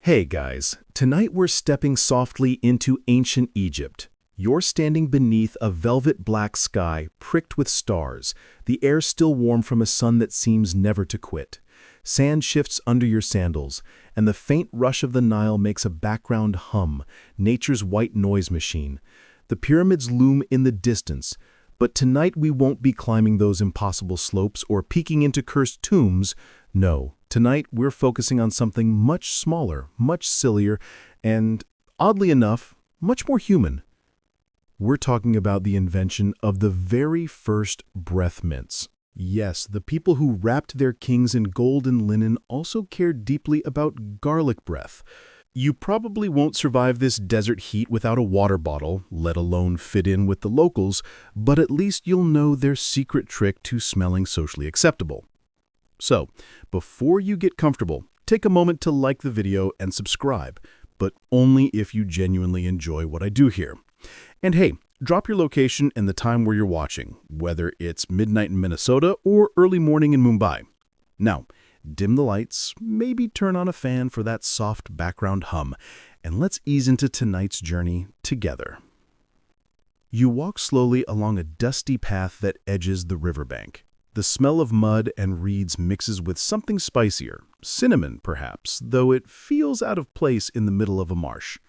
Hey guys, tonight we're stepping softly into ancient Egypt. You're standing beneath a velvet black sky pricked with stars, the air still warm from a sun that seems never to quit. Sand shifts under your sandals, and the faint rush of the Nile makes a background hum, nature's white noise machine. The pyramids loom in the distance, but tonight we won't be climbing those impossible slopes or peeking into cursed tombs. No, tonight we're focusing on something much smaller, much sillier, and, oddly enough, much more human. We're talking about the invention of the very first breath mints. Yes, the people who wrapped their kings in gold and linen also cared deeply about garlic breath. You probably won't survive this desert heat without a water bottle, let alone fit in with the locals, but at least you'll know their secret trick to smelling socially acceptable. So, before you get comfortable, take a moment to like the video and subscribe, but only if you genuinely enjoy what I do here. And hey, drop your location and the time where you're watching, whether it's midnight in Minnesota or early morning in Mumbai. Now, dim the lights, maybe turn on a fan for that soft background hum, and let's ease into tonight's journey together. You walk slowly along a dusty path that edges the riverbank. The smell of mud and reeds mixes with something spicier, cinnamon perhaps, though it feels out of place in the middle of a marsh.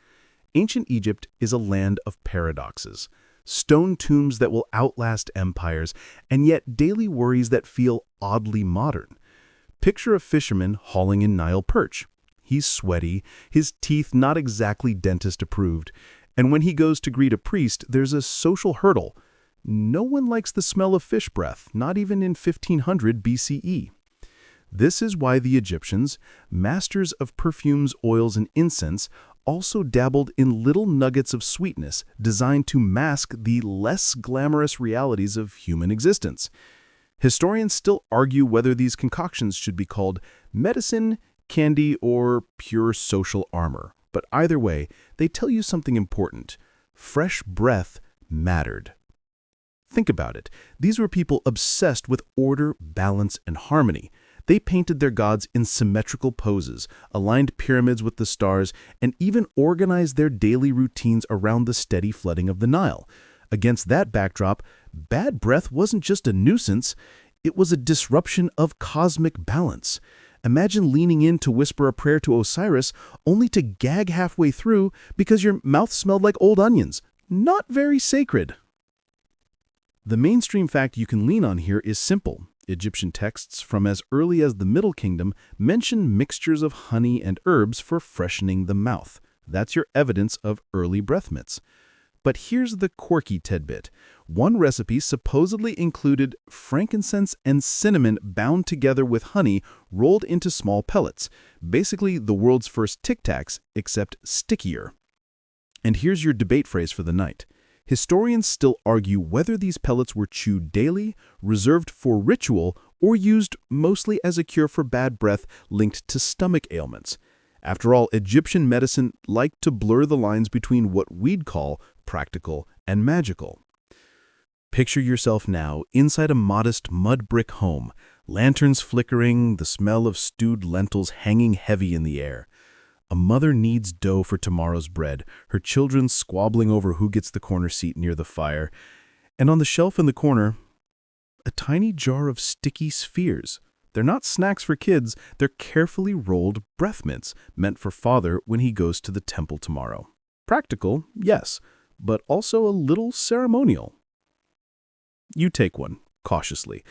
Ancient Egypt is a land of paradoxes. Stone tombs that will outlast empires, and yet daily worries that feel oddly modern. Picture a fisherman hauling in Nile perch. He's sweaty, his teeth not exactly dentist-approved, and when he goes to greet a priest, there's a social hurdle. No one likes the smell of fish breath, not even in 1500 BCE. This is why the Egyptians, masters of perfumes, oils, and incense, also dabbled in little nuggets of sweetness designed to mask the less glamorous realities of human existence. Historians still argue whether these concoctions should be called medicine, candy, or pure social armor. But either way, they tell you something important. Fresh breath mattered. Think about it. These were people obsessed with order, balance, and harmony. They painted their gods in symmetrical poses, aligned pyramids with the stars, and even organized their daily routines around the steady flooding of the Nile. Against that backdrop, bad breath wasn't just a nuisance, it was a disruption of cosmic balance. Imagine leaning in to whisper a prayer to Osiris, only to gag halfway through because your mouth smelled like old onions. Not very sacred. The mainstream fact you can lean on here is simple. Egyptian texts from as early as the Middle Kingdom mention mixtures of honey and herbs for freshening the mouth. That's your evidence of early breath mints. But here's the quirky tidbit. One recipe supposedly included frankincense and cinnamon bound together with honey rolled into small pellets, basically the world's first Tic Tacs, except stickier. And here's your debate phrase for the night. Historians still argue whether these pellets were chewed daily, reserved for ritual, or used mostly as a cure for bad breath linked to stomach ailments. After all, Egyptian medicine liked to blur the lines between what we'd call practical and magical. Picture yourself now inside a modest mud brick home, lanterns flickering, the smell of stewed lentils hanging heavy in the air. A mother kneads dough for tomorrow's bread, her children squabbling over who gets the corner seat near the fire. And on the shelf in the corner, a tiny jar of sticky spheres. They're not snacks for kids, they're carefully rolled breath mints meant for father when he goes to the temple tomorrow. Practical, yes, but also a little ceremonial. You take one, cautiously.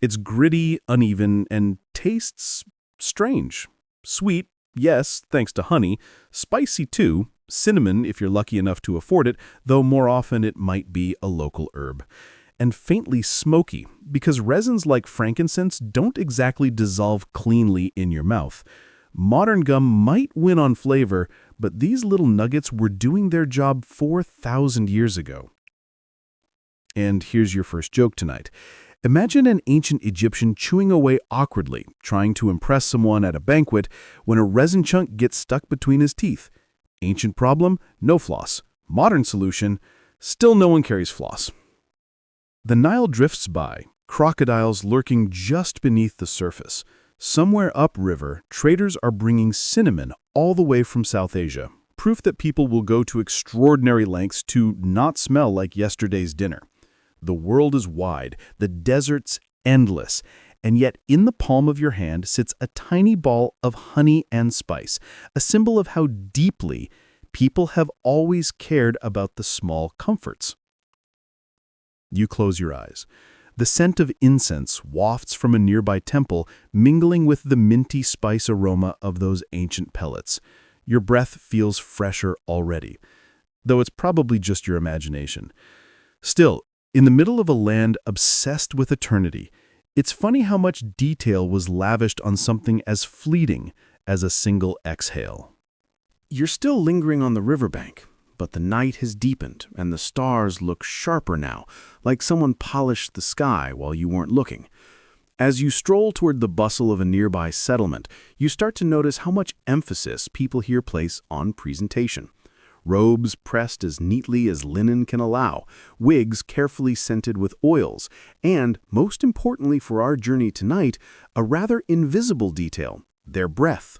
It's gritty, uneven, and tastes strange. Sweet, yes, thanks to honey. Spicy too. Cinnamon, if you're lucky enough to afford it, though more often it might be a local herb. And faintly smoky, because resins like frankincense don't exactly dissolve cleanly in your mouth. Modern gum might win on flavor, but these little nuggets were doing their job 4,000 years ago. And here's your first joke tonight. Imagine an ancient Egyptian chewing away awkwardly, trying to impress someone at a banquet when a resin chunk gets stuck between his teeth. Ancient problem? No floss. Modern solution? Still no one carries floss. The Nile drifts by, crocodiles lurking just beneath the surface. Somewhere upriver, traders are bringing cinnamon all the way from South Asia, proof that people will go to extraordinary lengths to not smell like yesterday's dinner. The world is wide, the desert's endless, and yet in the palm of your hand sits a tiny ball of honey and spice, a symbol of how deeply people have always cared about the small comforts. You close your eyes. The scent of incense wafts from a nearby temple, mingling with the minty spice aroma of those ancient pellets. Your breath feels fresher already, though it's probably just your imagination. Still, in the middle of a land obsessed with eternity, it's funny how much detail was lavished on something as fleeting as a single exhale. You're still lingering on the riverbank, but the night has deepened and the stars look sharper now, like someone polished the sky while you weren't looking. As you stroll toward the bustle of a nearby settlement, you start to notice how much emphasis people here place on presentation. Robes pressed as neatly as linen can allow, wigs carefully scented with oils, and, most importantly for our journey tonight, a rather invisible detail, their breath.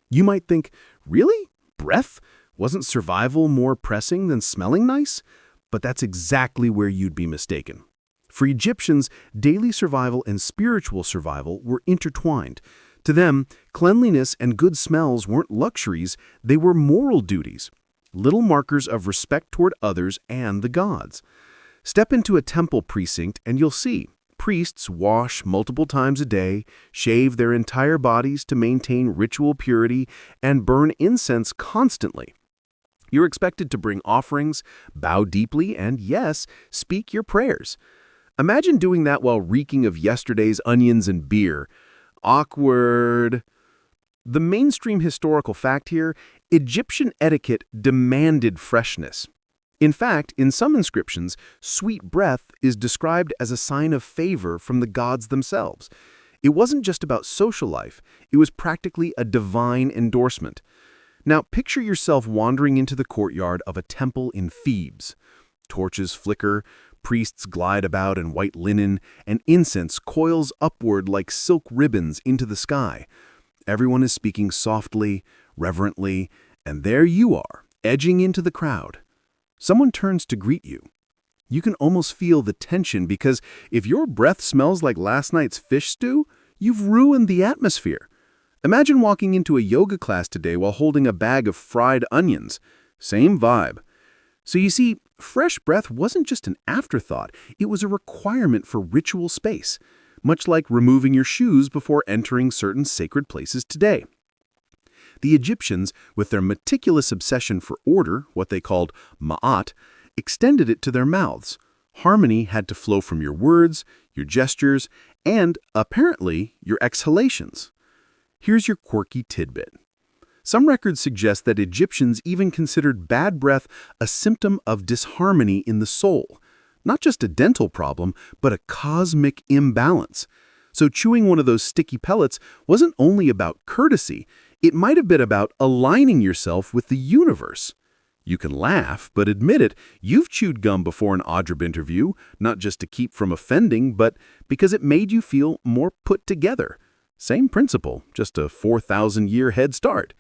You might think, really? Breath? Wasn't survival more pressing than smelling nice? But that's exactly where you'd be mistaken. For Egyptians, daily survival and spiritual survival were intertwined. To them, cleanliness and good smells weren't luxuries, they were moral duties, little markers of respect toward others and the gods. Step into a temple precinct and you'll see. Priests wash multiple times a day, shave their entire bodies to maintain ritual purity, and burn incense constantly. You're expected to bring offerings, bow deeply, and yes, speak your prayers. Imagine doing that while reeking of yesterday's onions and beer. Awkward. The mainstream historical fact here, Egyptian etiquette demanded freshness. In fact, in some inscriptions, sweet breath is described as a sign of favor from the gods themselves. It wasn't just about social life, it was practically a divine endorsement. Now, picture yourself wandering into the courtyard of a temple in Thebes. Torches flicker, priests glide about in white linen, and incense coils upward like silk ribbons into the sky. Everyone is speaking softly, reverently, and there you are, edging into the crowd. Someone turns to greet you. You can almost feel the tension because if your breath smells like last night's fish stew, you've ruined the atmosphere. Imagine walking into a yoga class today while holding a bag of fried onions. Same vibe. So you see, fresh breath wasn't just an afterthought, it was a requirement for ritual space, much like removing your shoes before entering certain sacred places today. The Egyptians, with their meticulous obsession for order, what they called ma'at, extended it to their mouths. Harmony had to flow from your words, your gestures, and, apparently, your exhalations. Here's your quirky tidbit. Some records suggest that Egyptians even considered bad breath a symptom of disharmony in the soul. Not just a dental problem, but a cosmic imbalance. So chewing one of those sticky pellets wasn't only about courtesy, it might have been about aligning yourself with the universe. You can laugh, but admit it, you've chewed gum before an Audrib interview, not just to keep from offending, but because it made you feel more put together. Same principle, just a 4,000-year head start.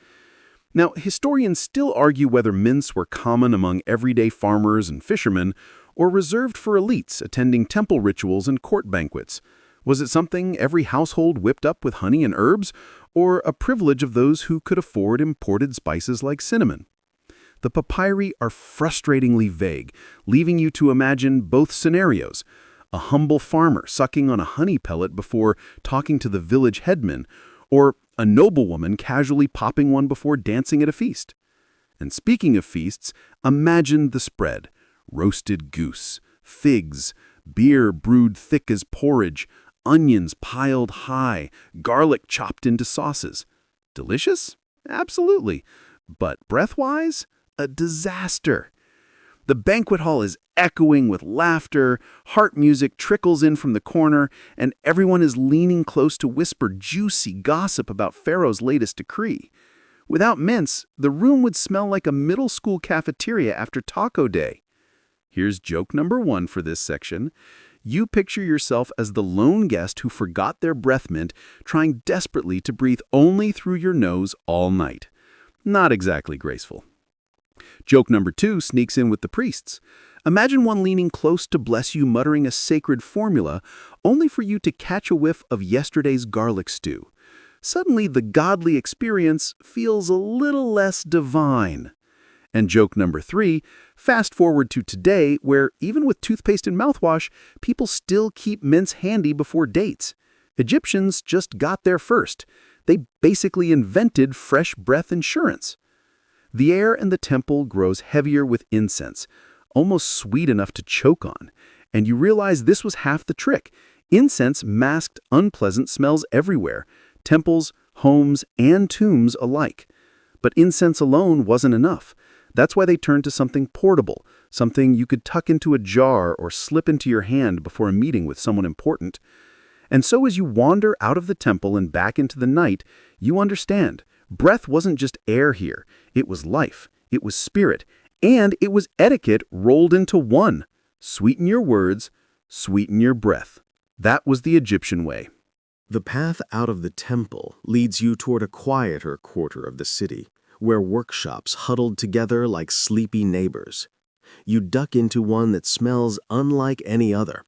Now, historians still argue whether mints were common among everyday farmers and fishermen, or reserved for elites attending temple rituals and court banquets. Was it something every household whipped up with honey and herbs, or a privilege of those who could afford imported spices like cinnamon? The papyri are frustratingly vague, leaving you to imagine both scenarios. A humble farmer sucking on a honey pellet before talking to the village headman, or a noblewoman casually popping one before dancing at a feast. And speaking of feasts, imagine the spread. Roasted goose, figs, beer brewed thick as porridge, onions piled high, garlic chopped into sauces. Delicious? Absolutely. But breath-wise, a disaster. The banquet hall is echoing with laughter, heart music trickles in from the corner, and everyone is leaning close to whisper juicy gossip about Pharaoh's latest decree. Without mints, the room would smell like a middle school cafeteria after taco day. Here's joke number 1 for this section. You picture yourself as the lone guest who forgot their breath mint, trying desperately to breathe only through your nose all night. Not exactly graceful. Joke number 2 sneaks in with the priests. Imagine one leaning close to bless you, muttering a sacred formula, only for you to catch a whiff of yesterday's garlic stew. Suddenly, the godly experience feels a little less divine. And joke number 3, fast forward to today, where even with toothpaste and mouthwash, people still keep mints handy before dates. Egyptians just got there first. They basically invented fresh breath insurance. The air in the temple grows heavier with incense, almost sweet enough to choke on. And you realize this was half the trick. Incense masked unpleasant smells everywhere, temples, homes, and tombs alike. But incense alone wasn't enough. That's why they turned to something portable, something you could tuck into a jar or slip into your hand before a meeting with someone important. And so as you wander out of the temple and back into the night, you understand. Breath wasn't just air here. It was life. It was spirit. And it was etiquette rolled into one. Sweeten your words, sweeten your breath. That was the Egyptian way. The path out of the temple leads you toward a quieter quarter of the city, where workshops huddled together like sleepy neighbors. You duck into one that smells unlike any other,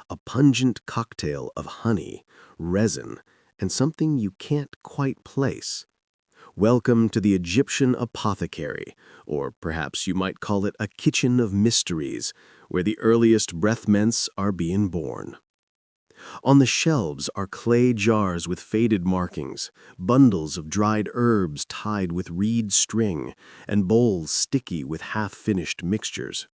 a pungent cocktail of honey, resin, and something you can't quite place. Welcome to the Egyptian apothecary, or perhaps you might call it a kitchen of mysteries, where the earliest breath mints are being born. On the shelves are clay jars with faded markings, bundles of dried herbs tied with reed string, and bowls sticky with half-finished mixtures.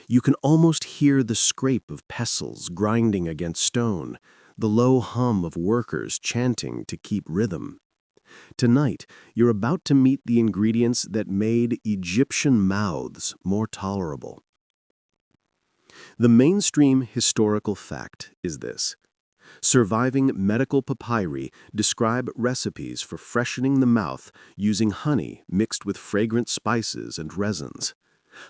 You can almost hear the scrape of pestles grinding against stone, the low hum of workers chanting to keep rhythm. Tonight, you're about to meet the ingredients that made Egyptian mouths more tolerable. The mainstream historical fact is this. Surviving medical papyri describe recipes for freshening the mouth using honey mixed with fragrant spices and resins.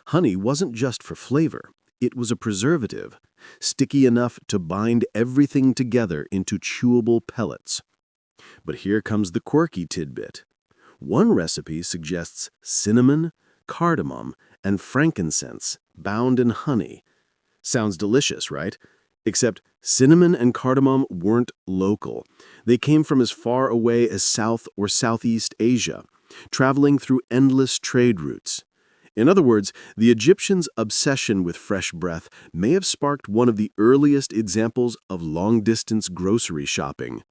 Honey wasn't just for flavor, it was a preservative, sticky enough to bind everything together into chewable pellets. But here comes the quirky tidbit. One recipe suggests cinnamon, cardamom, and frankincense bound in honey. Sounds delicious, right? Except cinnamon and cardamom weren't local. They came from as far away as South or Southeast Asia, traveling through endless trade routes. In other words, the Egyptians' obsession with fresh breath may have sparked one of the earliest examples of long-distance grocery shopping.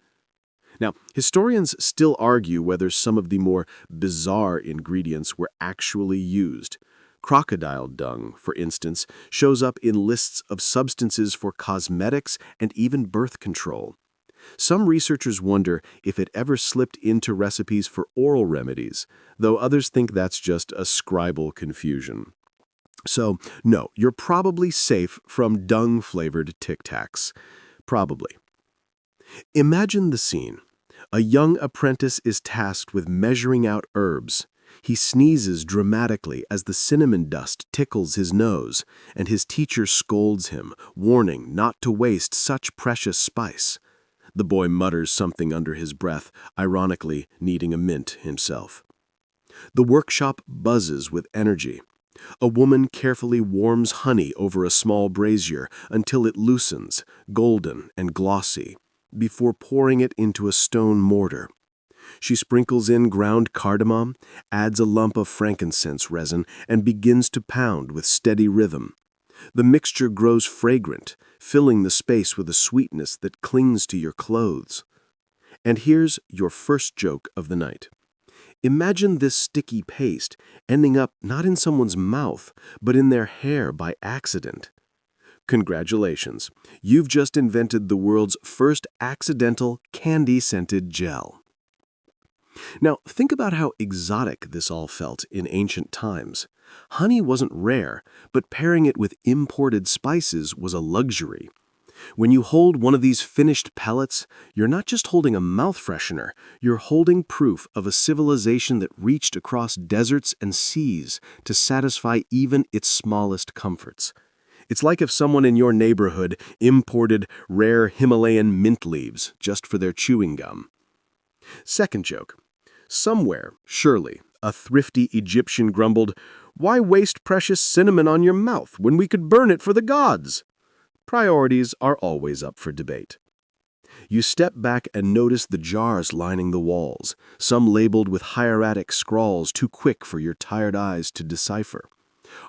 Now, historians still argue whether some of the more bizarre ingredients were actually used. Crocodile dung, for instance, shows up in lists of substances for cosmetics and even birth control. Some researchers wonder if it ever slipped into recipes for oral remedies, though others think that's just a scribal confusion. So, no, you're probably safe from dung-flavored Tic Tacs. Probably. Imagine the scene. A young apprentice is tasked with measuring out herbs. He sneezes dramatically as the cinnamon dust tickles his nose, and his teacher scolds him, warning not to waste such precious spice. The boy mutters something under his breath, ironically needing a mint himself. The workshop buzzes with energy. A woman carefully warms honey over a small brazier until it loosens, golden and glossy, before pouring it into a stone mortar. She sprinkles in ground cardamom, adds a lump of frankincense resin, and begins to pound with steady rhythm. The mixture grows fragrant, filling the space with a sweetness that clings to your clothes. And here's your first joke of the night. Imagine this sticky paste ending up not in someone's mouth, but in their hair by accident. Congratulations, you've just invented the world's first accidental candy-scented gel. Now, think about how exotic this all felt in ancient times. Honey wasn't rare, but pairing it with imported spices was a luxury. When you hold one of these finished pellets, you're not just holding a mouth freshener, you're holding proof of a civilization that reached across deserts and seas to satisfy even its smallest comforts. It's like if someone in your neighborhood imported rare Himalayan mint leaves just for their chewing gum. Second joke. Somewhere, surely, a thrifty Egyptian grumbled, "Why waste precious cinnamon on your mouth when we could burn it for the gods?" Priorities are always up for debate. You step back and notice the jars lining the walls, some labeled with hieratic scrawls too quick for your tired eyes to decipher.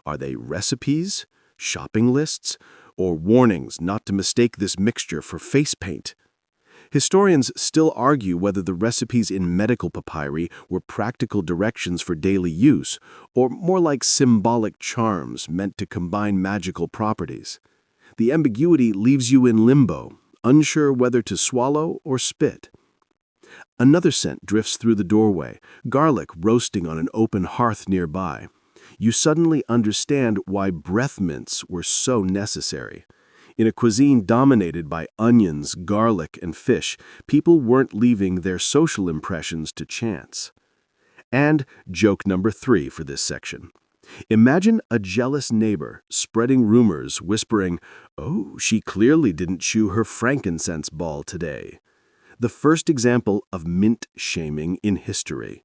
Are they recipes, shopping lists, or warnings not to mistake this mixture for face paint? Historians still argue whether the recipes in medical papyri were practical directions for daily use, or more like symbolic charms meant to combine magical properties. The ambiguity leaves you in limbo, unsure whether to swallow or spit. Another scent drifts through the doorway, garlic roasting on an open hearth nearby. You suddenly understand why breath mints were so necessary. In a cuisine dominated by onions, garlic, and fish, people weren't leaving their social impressions to chance. And joke number 3 for this section. Imagine a jealous neighbor spreading rumors, whispering, "Oh, she clearly didn't chew her frankincense ball today." The first example of mint shaming in history.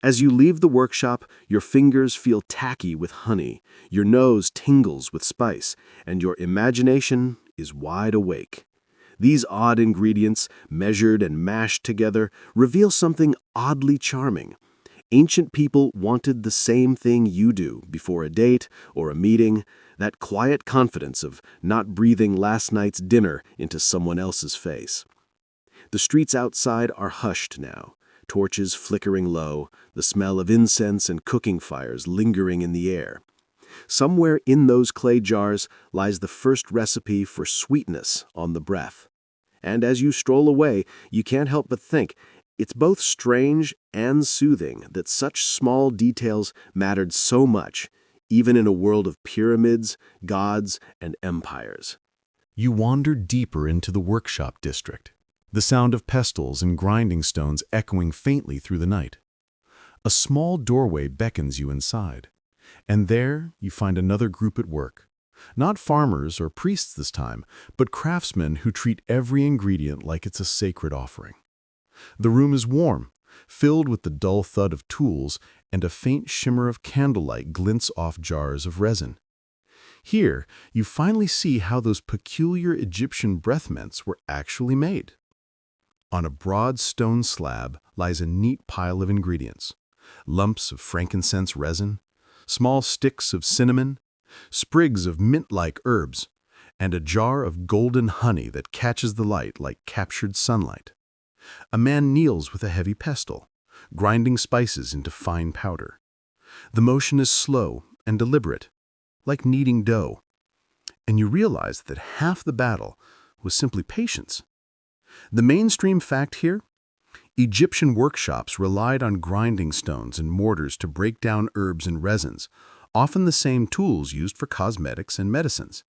As you leave the workshop, your fingers feel tacky with honey, your nose tingles with spice, and your imagination is wide awake. These odd ingredients, measured and mashed together, reveal something oddly charming. Ancient people wanted the same thing you do before a date or a meeting, that quiet confidence of not breathing last night's dinner into someone else's face. The streets outside are hushed now, torches flickering low, the smell of incense and cooking fires lingering in the air. Somewhere in those clay jars lies the first recipe for sweetness on the breath. And as you stroll away, you can't help but think, it's both strange and soothing that such small details mattered so much, even in a world of pyramids, gods, and empires. You wander deeper into the workshop district, the sound of pestles and grinding stones echoing faintly through the night. A small doorway beckons you inside, and there you find another group at work. Not farmers or priests this time, but craftsmen who treat every ingredient like it's a sacred offering. The room is warm, filled with the dull thud of tools, and a faint shimmer of candlelight glints off jars of resin. Here, you finally see how those peculiar Egyptian breath mints were actually made. On a broad stone slab lies a neat pile of ingredients: lumps of frankincense resin, small sticks of cinnamon, sprigs of mint-like herbs, and a jar of golden honey that catches the light like captured sunlight. A man kneels with a heavy pestle, grinding spices into fine powder. The motion is slow and deliberate, like kneading dough, and you realize that half the battle was simply patience. The mainstream fact here? Egyptian workshops relied on grinding stones and mortars to break down herbs and resins, often the same tools used for cosmetics and medicines.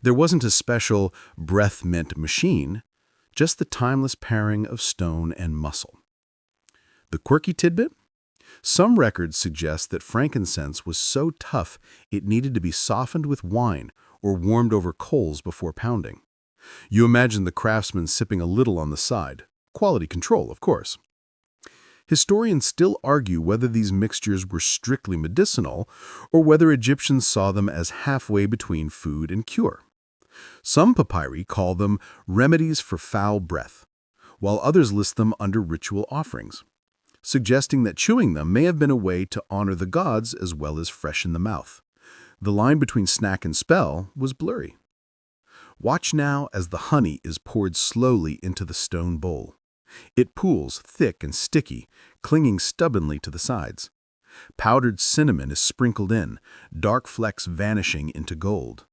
There wasn't a special breath mint machine, just the timeless pairing of stone and muscle. The quirky tidbit? Some records suggest that frankincense was so tough it needed to be softened with wine or warmed over coals before pounding. You imagine the craftsman sipping a little on the side. Quality control, of course. Historians still argue whether these mixtures were strictly medicinal or whether Egyptians saw them as halfway between food and cure. Some papyri call them remedies for foul breath, while others list them under ritual offerings, suggesting that chewing them may have been a way to honor the gods as well as freshen the mouth. The line between snack and spell was blurry. Watch now as the honey is poured slowly into the stone bowl. It pools thick and sticky, clinging stubbornly to the sides. Powdered cinnamon is sprinkled in, dark flecks vanishing into gold.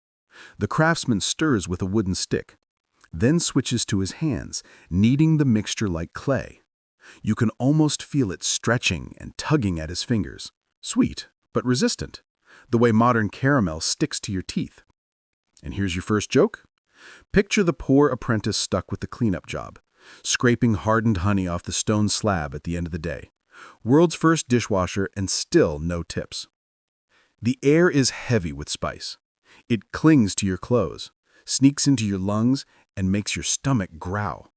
The craftsman stirs with a wooden stick, then switches to his hands, kneading the mixture like clay. You can almost feel it stretching and tugging at his fingers. Sweet, but resistant, the way modern caramel sticks to your teeth. And here's your first joke. Picture the poor apprentice stuck with the cleanup job, scraping hardened honey off the stone slab at the end of the day. World's first dishwasher and still no tips. The air is heavy with spice. It clings to your clothes, sneaks into your lungs, and makes your stomach growl.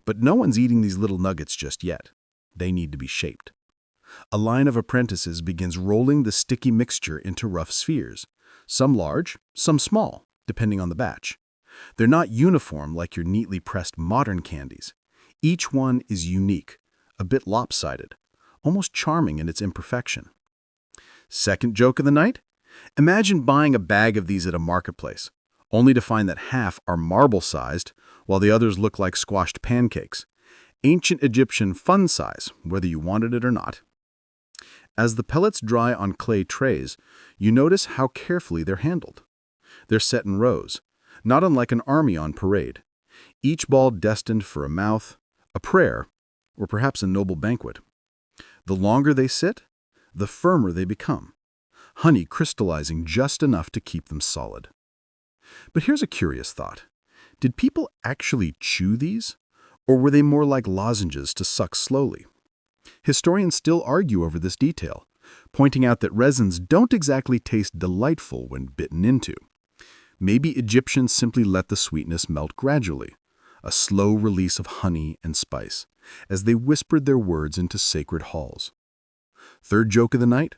But no one's eating these little nuggets just yet. They need to be shaped. A line of apprentices begins rolling the sticky mixture into rough spheres, some large, some small, depending on the batch. They're not uniform like your neatly pressed modern candies. Each one is unique, a bit lopsided, almost charming in its imperfection. Second joke of the night? Imagine buying a bag of these at a marketplace, only to find that half are marble-sized, while the others look like squashed pancakes. Ancient Egyptian fun size, whether you wanted it or not. As the pellets dry on clay trays, you notice how carefully they're handled. They're set in rows, not unlike an army on parade, each ball destined for a mouth, a prayer, or perhaps a noble banquet. The longer they sit, the firmer they become, honey crystallizing just enough to keep them solid. But here's a curious thought. Did people actually chew these, or were they more like lozenges to suck slowly? Historians still argue over this detail, pointing out that resins don't exactly taste delightful when bitten into. Maybe Egyptians simply let the sweetness melt gradually, a slow release of honey and spice, as they whispered their words into sacred halls. Third joke of the night?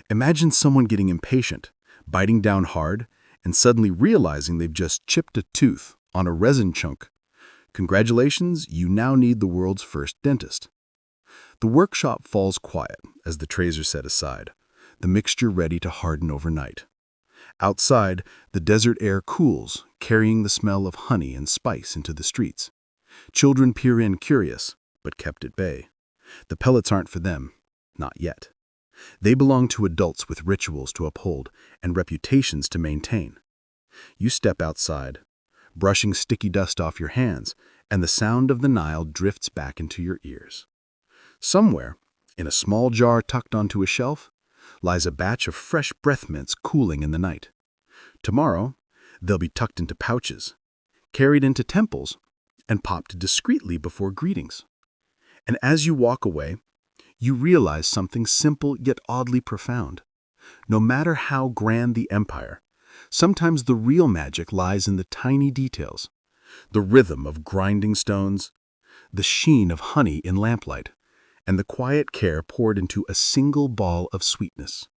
Imagine someone getting impatient, biting down hard, and suddenly realizing they've just chipped a tooth on a resin chunk. Congratulations, you now need the world's first dentist. The workshop falls quiet as the trays are set aside, the mixture ready to harden overnight. Outside, the desert air cools, carrying the smell of honey and spice into the streets. Children peer in curious, but kept at bay. The pellets aren't for them, not yet. They belong to adults with rituals to uphold and reputations to maintain. You step outside, brushing sticky dust off your hands, and the sound of the Nile drifts back into your ears. Somewhere, in a small jar tucked onto a shelf, lies a batch of fresh breath mints cooling in the night. Tomorrow, they'll be tucked into pouches, carried into temples, and popped discreetly before greetings. And as you walk away, you realize something simple yet oddly profound. No matter how grand the empire, sometimes the real magic lies in the tiny details. The rhythm of grinding stones, the sheen of honey in lamplight, and the quiet care poured into a single ball of sweetness.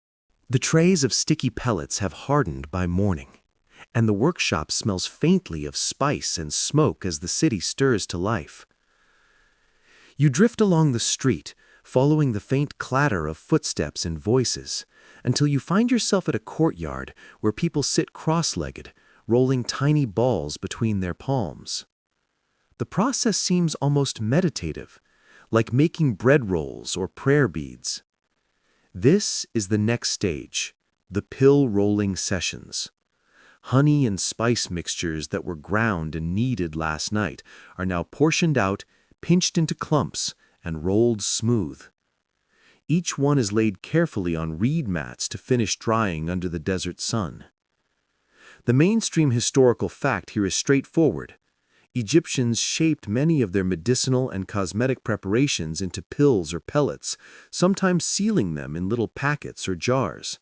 The trays of sticky pellets have hardened by morning, and the workshop smells faintly of spice and smoke as the city stirs to life. You drift along the street, following the faint clatter of footsteps and voices, until you find yourself at a courtyard where people sit cross-legged, rolling tiny balls between their palms. The process seems almost meditative, like making bread rolls or prayer beads. This is the next stage, the pill-rolling sessions. Honey and spice mixtures that were ground and kneaded last night are now portioned out, pinched into clumps, and rolled smooth. Each one is laid carefully on reed mats to finish drying under the desert sun. The mainstream historical fact here is straightforward. Egyptians shaped many of their medicinal and cosmetic preparations into pills or pellets, sometimes sealing them in little packets or jars.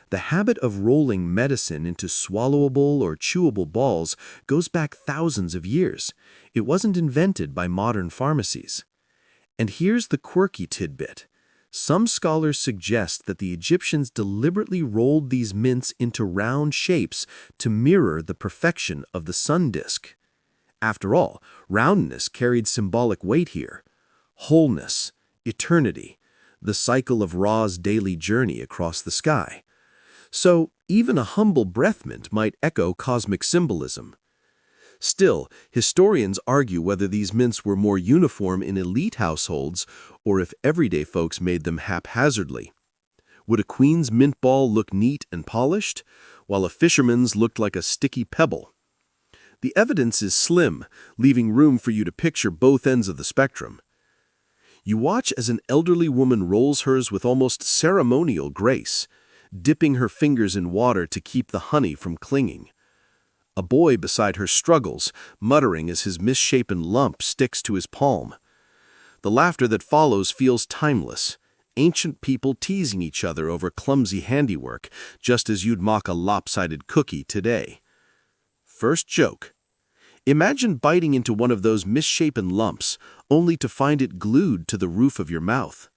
The habit of rolling medicine into swallowable or chewable balls goes back thousands of years. It wasn't invented by modern pharmacies. And here's the quirky tidbit. Some scholars suggest that the Egyptians deliberately rolled these mints into round shapes to mirror the perfection of the sun disk. After all, roundness carried symbolic weight here. Wholeness, eternity, the cycle of Ra's daily journey across the sky. So, even a humble breath mint might echo cosmic symbolism. Still, historians argue whether these mints were more uniform in elite households or if everyday folks made them haphazardly. Would a queen's mint ball look neat and polished, while a fisherman's looked like a sticky pebble? The evidence is slim, leaving room for you to picture both ends of the spectrum. You watch as an elderly woman rolls hers with almost ceremonial grace, dipping her fingers in water to keep the honey from clinging. A boy beside her struggles, muttering as his misshapen lump sticks to his palm. The laughter that follows feels timeless, ancient people teasing each other over clumsy handiwork, just as you'd mock a lopsided cookie today. First joke. Imagine biting into one of those misshapen lumps, only to find it glued to the roof of your mouth.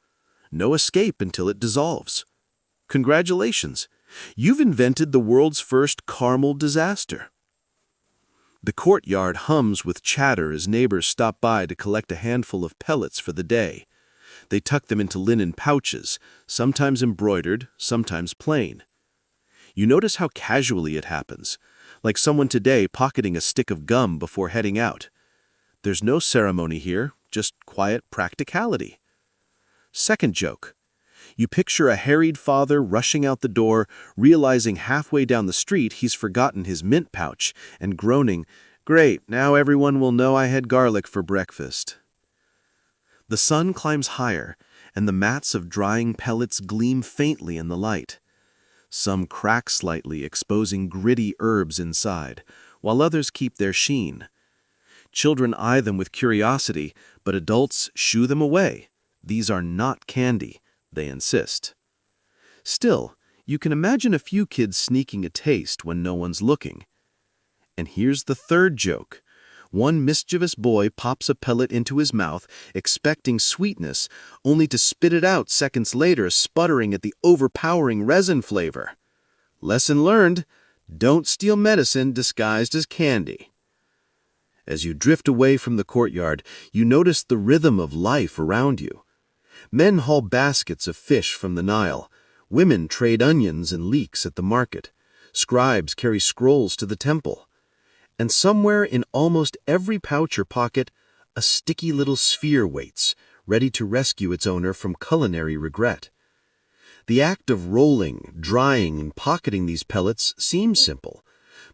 No escape until it dissolves. Congratulations! You've invented the world's first caramel disaster. The courtyard hums with chatter as neighbors stop by to collect a handful of pellets for the day. They tuck them into linen pouches, sometimes embroidered, sometimes plain. You notice how casually it happens, like someone today pocketing a stick of gum before heading out. There's no ceremony here, just quiet practicality. Second joke. You picture a harried father rushing out the door, realizing halfway down the street he's forgotten his mint pouch, and groaning, "Great, now everyone will know I had garlic for breakfast." The sun climbs higher, and the mats of drying pellets gleam faintly in the light. Some crack slightly, exposing gritty herbs inside, while others keep their sheen. Children eye them with curiosity, but adults shoo them away. These are not candy, they insist. Still, you can imagine a few kids sneaking a taste when no one's looking. And here's the third joke. One mischievous boy pops a pellet into his mouth, expecting sweetness, only to spit it out seconds later, sputtering at the overpowering resin flavor. Lesson learned: don't steal medicine disguised as candy. As you drift away from the courtyard, you notice the rhythm of life around you. Men haul baskets of fish from the Nile. Women trade onions and leeks at the market. Scribes carry scrolls to the temple. And somewhere in almost every pouch or pocket, a sticky little sphere waits, ready to rescue its owner from culinary regret. The act of rolling, drying, and pocketing these pellets seems simple,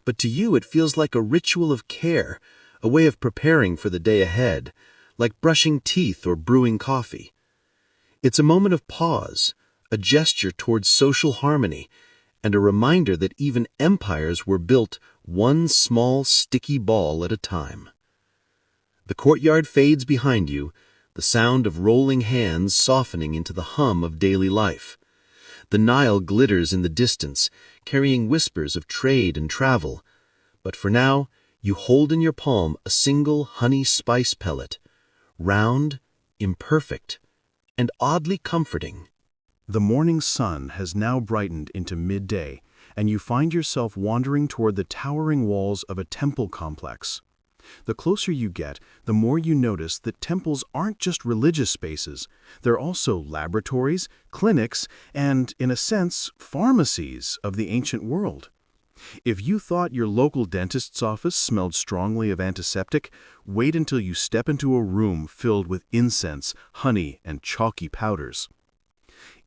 but to you it feels like a ritual of care, a way of preparing for the day ahead, like brushing teeth or brewing coffee. It's a moment of pause, a gesture towards social harmony, and a reminder that even empires were built one small sticky ball at a time. The courtyard fades behind you, the sound of rolling hands softening into the hum of daily life. The Nile glitters in the distance, carrying whispers of trade and travel. But for now, you hold in your palm a single honey spice pellet, round, imperfect, and oddly comforting. The morning sun has now brightened into midday, and you find yourself wandering toward the towering walls of a temple complex. The closer you get, the more you notice that temples aren't just religious spaces. They're also laboratories, clinics, and, in a sense, pharmacies of the ancient world. If you thought your local dentist's office smelled strongly of antiseptic, wait until you step into a room filled with incense, honey, and chalky powders.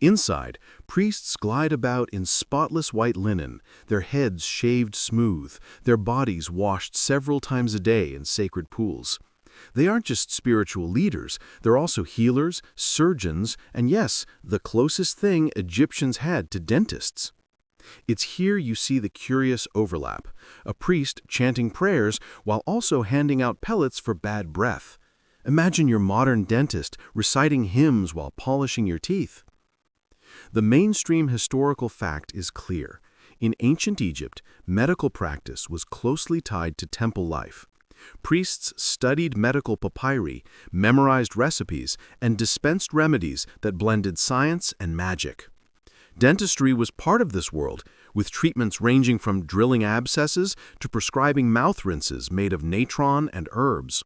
Inside, priests glide about in spotless white linen, their heads shaved smooth, their bodies washed several times a day in sacred pools. They aren't just spiritual leaders, they're also healers, surgeons, and yes, the closest thing Egyptians had to dentists. It's here you see the curious overlap, a priest chanting prayers while also handing out pellets for bad breath. Imagine your modern dentist reciting hymns while polishing your teeth. The mainstream historical fact is clear. In ancient Egypt, medical practice was closely tied to temple life. Priests studied medical papyri, memorized recipes, and dispensed remedies that blended science and magic. Dentistry was part of this world, with treatments ranging from drilling abscesses to prescribing mouth rinses made of natron and herbs.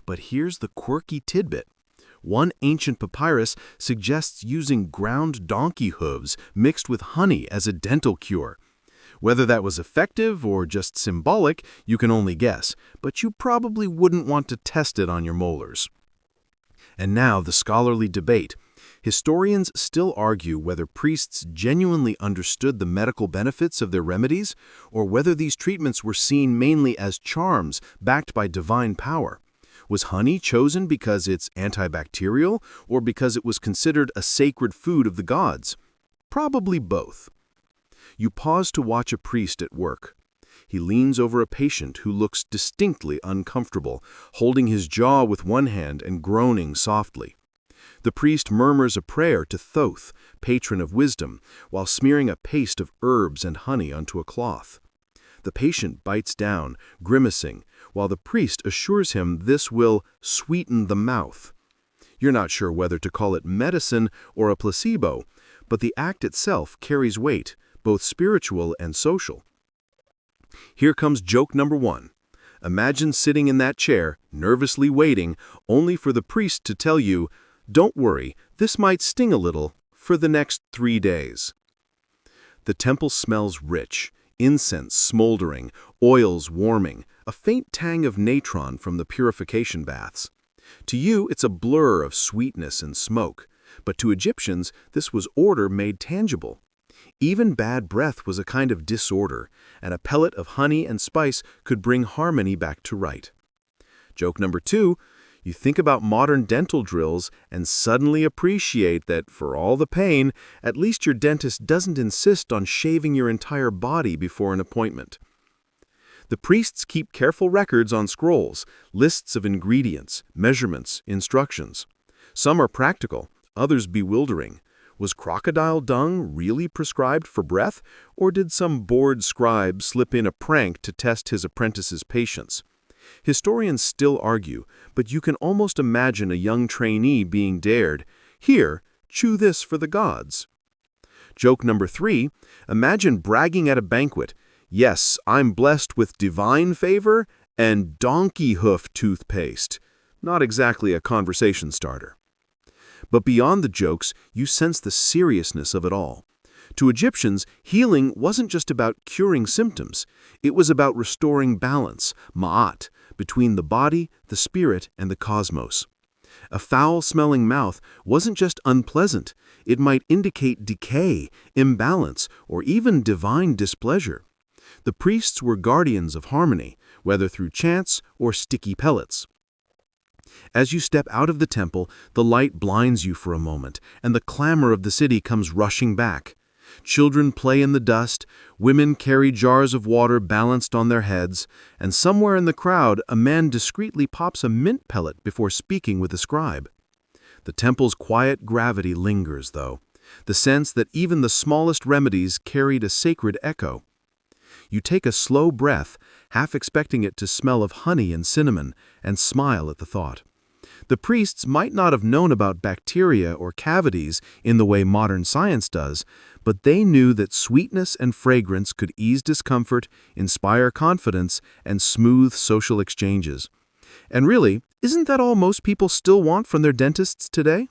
But here's the quirky tidbit. One ancient papyrus suggests using ground donkey hooves mixed with honey as a dental cure. Whether that was effective or just symbolic, you can only guess, but you probably wouldn't want to test it on your molars. And now the scholarly debate. Historians still argue whether priests genuinely understood the medical benefits of their remedies, or whether these treatments were seen mainly as charms backed by divine power. Was honey chosen because it's antibacterial, or because it was considered a sacred food of the gods? Probably both. You pause to watch a priest at work. He leans over a patient who looks distinctly uncomfortable, holding his jaw with one hand and groaning softly. The priest murmurs a prayer to Thoth, patron of wisdom, while smearing a paste of herbs and honey onto a cloth. The patient bites down, grimacing, while the priest assures him this will sweeten the mouth. You're not sure whether to call it medicine or a placebo, but the act itself carries weight, both spiritual and social. Here comes joke number 1. Imagine sitting in that chair, nervously waiting, only for the priest to tell you, "Don't worry, this might sting a little for the next 3 days." The temple smells rich, incense smoldering, oils warming, a faint tang of natron from the purification baths. To you, it's a blur of sweetness and smoke, but to Egyptians, this was order made tangible. Even bad breath was a kind of disorder, and a pellet of honey and spice could bring harmony back to right. Joke number 2, you think about modern dental drills and suddenly appreciate that, for all the pain, at least your dentist doesn't insist on shaving your entire body before an appointment. The priests keep careful records on scrolls, lists of ingredients, measurements, instructions. Some are practical, others bewildering. Was crocodile dung really prescribed for breath, or did some bored scribe slip in a prank to test his apprentice's patience? Historians still argue, but you can almost imagine a young trainee being dared, "Here, chew this for the gods." Joke number 3, imagine bragging at a banquet, "Yes, I'm blessed with divine favor and donkey hoof toothpaste." Not exactly a conversation starter. But beyond the jokes, you sense the seriousness of it all. To Egyptians, healing wasn't just about curing symptoms. It was about restoring balance, ma'at, between the body, the spirit, and the cosmos. A foul-smelling mouth wasn't just unpleasant. It might indicate decay, imbalance, or even divine displeasure. The priests were guardians of harmony, whether through chants or sticky pellets. As you step out of the temple, the light blinds you for a moment, and the clamor of the city comes rushing back. Children play in the dust, women carry jars of water balanced on their heads, and somewhere in the crowd a man discreetly pops a mint pellet before speaking with a scribe. The temple's quiet gravity lingers, though, the sense that even the smallest remedies carried a sacred echo. You take a slow breath, half expecting it to smell of honey and cinnamon, and smile at the thought. The priests might not have known about bacteria or cavities in the way modern science does, but they knew that sweetness and fragrance could ease discomfort, inspire confidence, and smooth social exchanges. And really, isn't that all most people still want from their dentists today?